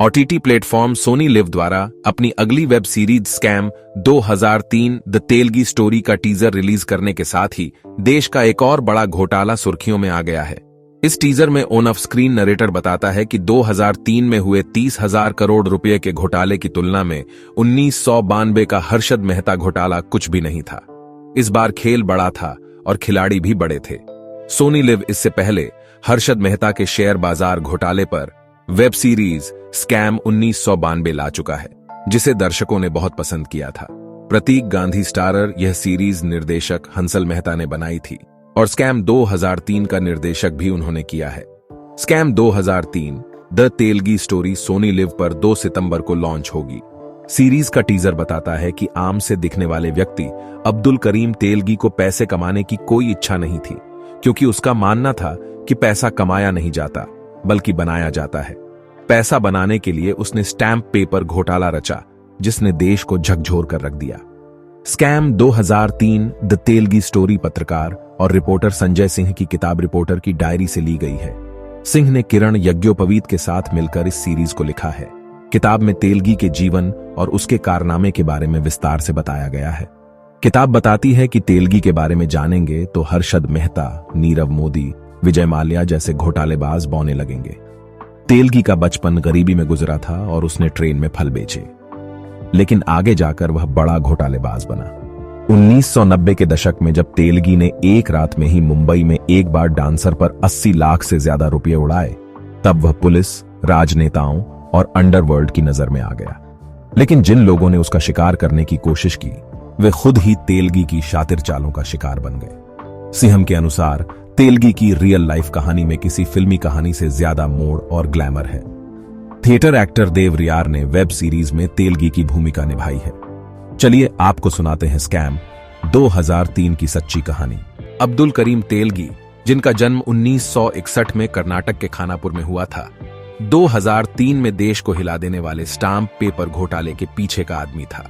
OTT platform Soni live द्वारा अपनी अगली web series scam 2003 the Telgi story का टीजर रिलीज करने के साथ ही देश का एक और बड़ा घोटाला सुर्खियों में आ गया है। इस टीजर में ऑन ऑफ स्क्रीन नरेटर बताता है कि 2003 में हुए 30,000 करोड़ रुपए के घोटाले की तुलना में 1992 का हर्षद मेहता घोटाला कुछ भी नहीं था। इस बार खेल बड़ा था और खिलाड़ी भी बड़े थे। सोनी लिव इससे पहले हर्षद मेहता के शेयर बाजार घोटाले पर वेब सीरीज स्कैम 1992 ला चुका है, जिसे दर्शकों ने बहुत पसंद किया था। प्रतीक गांधी स्टारर यह सीरीज निर्देशक हंसल मेहता ने बनाई थी और स्कैम 2003 का निर्देशक भी उन्होंने किया है। Scam 2003 the Telgi story Sony LIV पर 2 सितंबर को लॉन्च होगी। सीरीज का टीजर बताता है कि आम से दिखने वाले व्यक्ति अब्दुल करीम तेलगी को पैसे कमाने की कोई इच्छा नहीं थी, क्योंकि उसका मानना था कि पैसा कमाया नहीं जाता बल्कि बनाया जाता है। पैसा बनाने के लिए उसने स्टैंप पेपर घोटाला रचा, जिसने देश को झकझोर कर रख दिया। स्कैम 2003 द तेलगी स्टोरी पत्रकार और रिपोर्टर संजय सिंह की किताब रिपोर्टर की डायरी से ली गई है। सिंह ने किरण यज्ञोपवीत के साथ मिलकर इस सीरीज को लिखा है। किताब में तेलगी के जीवन और उसके कारनामे के बारे में विस्तार से बताया गया है। किताब बताती है कि तेलगी के बारे में जानेंगे तो हर्षद मेहता, नीरव मोदी, विजय माल्या जैसे घोटालेबाज बौने लगेंगे। तेलगी का बचपन गरीबी में गुजरा था और उसने ट्रेन में फल बेचे, लेकिन आगे जाकर वह बड़ा घोटालेबाज बना। 1990 के दशक में जब तेलगी ने एक रात में ही मुंबई में एक बार डांसर पर 80 लाख से ज्यादा रुपये उड़ाए, तब वह पुलिस, राजनेताओं और अंडरवर्ल्ड की नजर में आ गया। लेकिन जिन लोगों ने उसका शिकार करने की कोशिश की, वे खुद ही तेलगी की शातिर चालों का शिकार बन गए। सिंह के अनुसार तेलगी की रियल लाइफ कहानी में किसी फिल्मी कहानी से ज्यादा मोड़ और ग्लैमर है। थिएटर एक्टर देव रियार ने वेब सीरीज में तेलगी की भूमिका निभाई है। चलिए आपको सुनाते हैं स्कैम 2003 की सच्ची कहानी। अब्दुल करीम तेलगी, जिनका जन्म 1961 में कर्नाटक के खानापुर में हुआ था, 2003 में देश को हिला देने वाले स्टाम्प पेपर घोटाले के पीछे का आदमी था।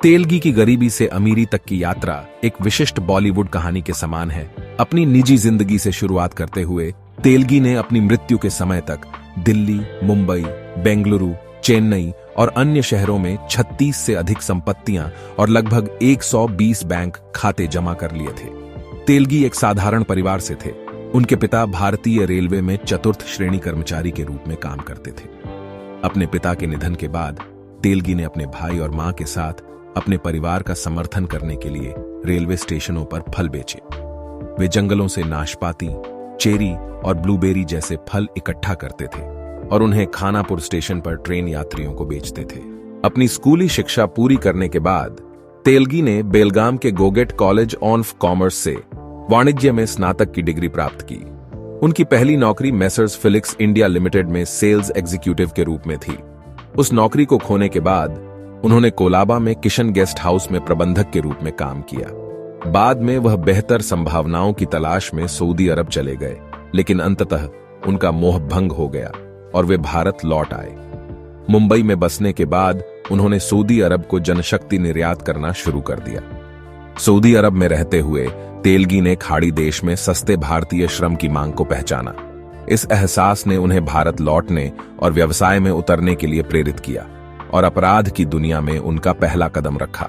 तेलगी की गरीबी से अमीरी तक की यात्रा एक विशिष्ट बॉलीवुड कहानी के समान है। अपनी निजी जिंदगी से शुरुआत करते हुए तेलगी ने अपनी मृत्यु के समय तक दिल्ली, मुंबई, बेंगलुरु, चेन्नई और अन्य शहरों में 36 से अधिक संपत्तियां और लगभग 120 बैंक खाते जमा कर लिए थे। तेलगी एक साधारण परिवार से थे। उनके पिता भारतीय रेलवे में चतुर्थ श्रेणी कर्मचारी के रूप में काम करते थे। अपने पिता के निधन के बाद तेलगी ने अपने भाई और मां के साथ अपने परिवार का समर्थन करने के लिए रेलवे स्टेशनों पर फल बेचे। वे जंगलों से नाशपाती, चेरी और ब्लूबेरी जैसे फल इकट्ठा करते थे और उन्हें खानापुर स्टेशन पर ट्रेन यात्रियों को बेचते थे। अपनी स्कूली शिक्षा पूरी करने के बाद तेलगी ने बेलगाम के गोगेट कॉलेज ऑफ कॉमर्स से वाणिज्य में स्नातक की डिग्री प्राप्त की। उनकी पहली नौकरी मेसर्स फिलिक्स इंडिया लिमिटेड में सेल्स एग्जीक्यूटिव के रूप में थी। उस नौकरी को खोने के बाद उन्होंने कोलाबा में किशन गेस्ट हाउस में प्रबंधक के रूप में काम किया। बाद में वह बेहतर संभावनाओं की तलाश में सऊदी अरब चले गए, लेकिन अंततः उनका मोह भंग हो गया और वे भारत लौट आए। मुंबई में बसने के बाद उन्होंने सऊदी अरब को जनशक्ति निर्यात करना शुरू कर दिया। सऊदी अरब में रहते हुए तेलगी ने खाड़ी देश में सस्ते भारतीय श्रम की मांग को पहचाना। इस एहसास ने उन्हें भारत लौटने और व्यवसाय में उतरने के लिए प्रेरित किया और अपराध की दुनिया में उनका पहला कदम रखा।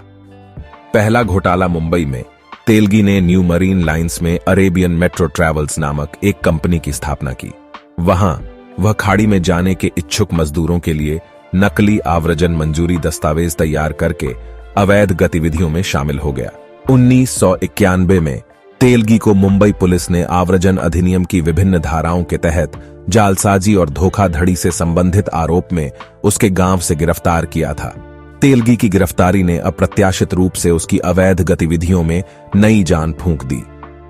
पहला घोटाला मुंबई में तेलगी ने न्यू मरीन लाइंस में अरेबियन मेट्रो ट्रैवल्स नामक एक कंपनी की स्थापना की। वहां वह खाड़ी में जाने के इच्छुक मजदूरों के लिए नकली आव्रजन मंजूरी दस्तावेज तैयार करके अवैध गतिविधियों में शामिल हो गया। 1991 में तेलगी को मुंबई पुलिस ने आव्रजन अधिनियम की विभिन्न धाराओं के तहत जालसाजी और धोखाधड़ी से संबंधित आरोप में उसके गांव से गिरफ्तार किया था। तेलगी की गिरफ्तारी ने अप्रत्याशित रूप से उसकी अवैध गतिविधियों में नई जान फूंक दी।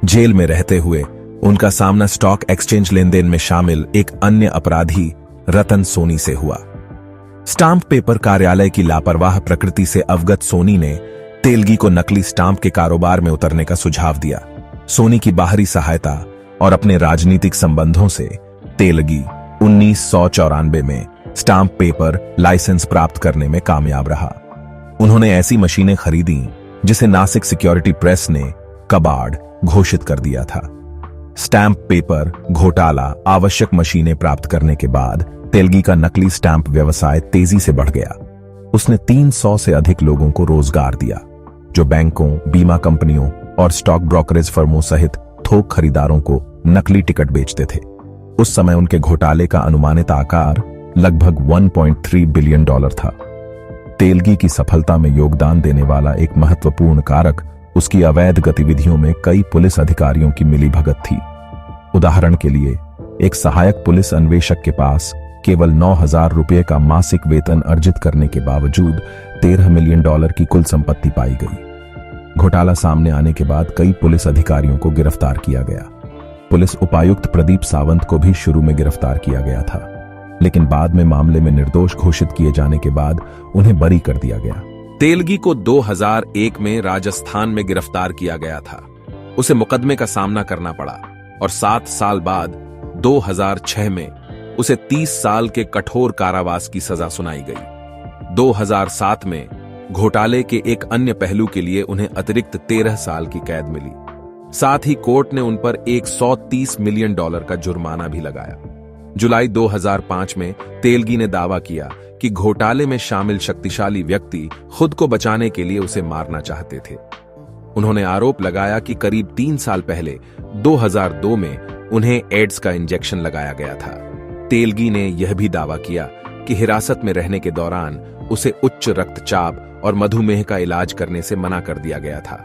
जेल में रहते हुए उनका सामना स्टॉक एक्सचेंज लेनदेन में शामिल एक अन्य अपराधी रतन सोनी से हुआ। स्टाम्प पेपर कार्यालय की लापरवाह प्रकृति से अवगत सोनी ने तेलगी को नकली स्टाम्प के कारोबार में उतरने का सुझाव दिया। सोनी की बाहरी सहायता और अपने राजनीतिक संबंधों से तेलगी 1994 में स्टाम्प पेपर लाइसेंस प्राप्त करने में कामयाब रहा। उन्होंने ऐसी मशीनें खरीदी जिसे नासिक सिक्योरिटी प्रेस ने कबाड़ घोषित कर दिया था। स्टैंप पेपर घोटाला आवश्यक मशीनें प्राप्त करने के बाद तेलगी का नकली स्टैंप व्यवसाय तेजी से बढ़ गया। उसने 300 से अधिक लोगों को रोजगार दिया, जो बैंकों, बीमा कंपनियों और स्टॉक ब्रोकरेज फर्मों सहित थोक खरीदारों को नकली टिकट बेचते थे। उस समय उनके घोटाले का अनुमानित आकार लगभग 1.3 बिलियन डॉलर था। तेलगी की सफलता में योगदान देने वाला एक महत्वपूर्ण कारक उसकी अवैध गतिविधियों में कई पुलिस अधिकारियों की मिलीभगत थी। उदाहरण के लिए, एक सहायक पुलिस अन्वेषक के पास केवल 9,000 रुपये का मासिक वेतन अर्जित करने के बावजूद 13 मिलियन डॉलर की कुल संपत्ति पाई गई। घोटाला सामने आने के बाद कई पुलिस अधिकारियों को गिरफ्तार किया गया। पुलिस उपायुक्त प्रदीप सावंत को भी शुरू में गिरफ्तार किया गया था, लेकिन बाद में मामले में निर्दोष घोषित किए जाने के बाद उन्हें बरी कर दिया गया। तेलगी को 2001 में राजस्थान में गिरफ्तार किया गया था। उसे मुकदमे का सामना करना पड़ा और 7 साल बाद 2006 में उसे 30 साल के कठोर कारावास की सजा सुनाई गई। 2007 में घोटाले के एक अन्य पहलू के लिए उन्हें अतिरिक्त 13 साल की कैद मिली। साथ ही कोर्ट ने उन पर 130 मिलियन डॉलर का जुर्माना भी लगाया। जुलाई 2005 में तेलगी ने दावा किया कि घोटाले में शामिल शक्तिशाली व्यक्ति खुद को बचाने के लिए उसे मारना चाहते थे। उन्होंने आरोप लगाया कि करीब 3 साल पहले 2002 में उन्हें एड्स का इंजेक्शन लगाया गया था। तेलगी ने यह भी दावा किया कि हिरासत में रहने के दौरान उसे उच्च रक्तचाप और मधुमेह का इलाज करने से मना कर दिया गया था।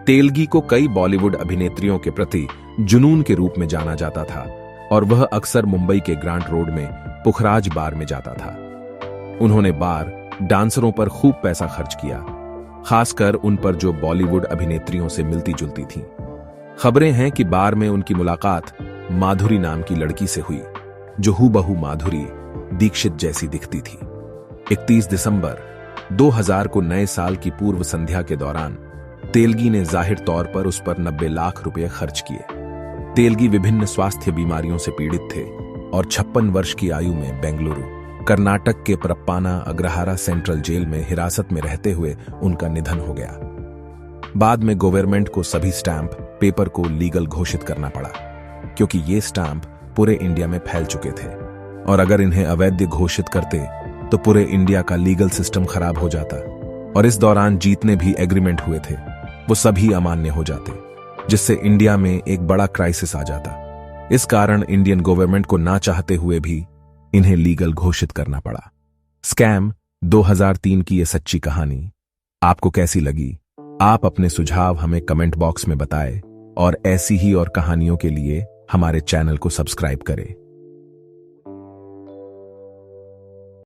तेलगी को कई बॉलीवुड अभिनेत्रियों के प्रति जुनून के रूप में जाना जाता था और वह अक्सर मुंबई के ग्रांट रोड में पुखराज बार में जाता था। उन्होंने बार डांसरों पर खूब पैसा खर्च किया, खासकर उन पर जो बॉलीवुड अभिनेत्रियों से मिलती जुलती थीं। खबरें हैं कि बार में उनकी मुलाकात माधुरी नाम की लड़की से हुई, जो हूबहू माधुरी दीक्षित जैसी दिखती थी। 31 दिसंबर 2000 को नए साल की पूर्व संध्या के दौरान तेलगी ने जाहिर तौर पर उस पर 90 लाख रुपए खर्च किए। तेलगी विभिन्न स्वास्थ्य बीमारियों से पीड़ित थे और 56 वर्ष की आयु में बेंगलुरु, कर्नाटक के प्रप्पाना अग्रहारा सेंट्रल जेल में हिरासत में रहते हुए उनका निधन हो गया। बाद में गवर्नमेंट को सभी स्टैंप पेपर को लीगल घोषित करना पड़ा, क्योंकि ये स्टैंप पूरे इंडिया में फैल चुके थे और अगर इन्हें अवैध घोषित करते तो पूरे इंडिया का लीगल सिस्टम खराब हो जाता और इस दौरान जितने भी एग्रीमेंट हुए थे वो सभी अमान्य हो जाते, जिससे इंडिया में एक बड़ा क्राइसिस आ जाता। इस कारण इंडियन गवर्नमेंट को ना चाहते हुए भी इन्हें लीगल घोषित करना पड़ा। स्कैम 2003 की यह सच्ची कहानी आपको कैसी लगी? आप अपने सुझाव हमें कमेंट बॉक्स में बताएं और ऐसी ही और कहानियों के लिए हमारे चैनल को सब्सक्राइब करें।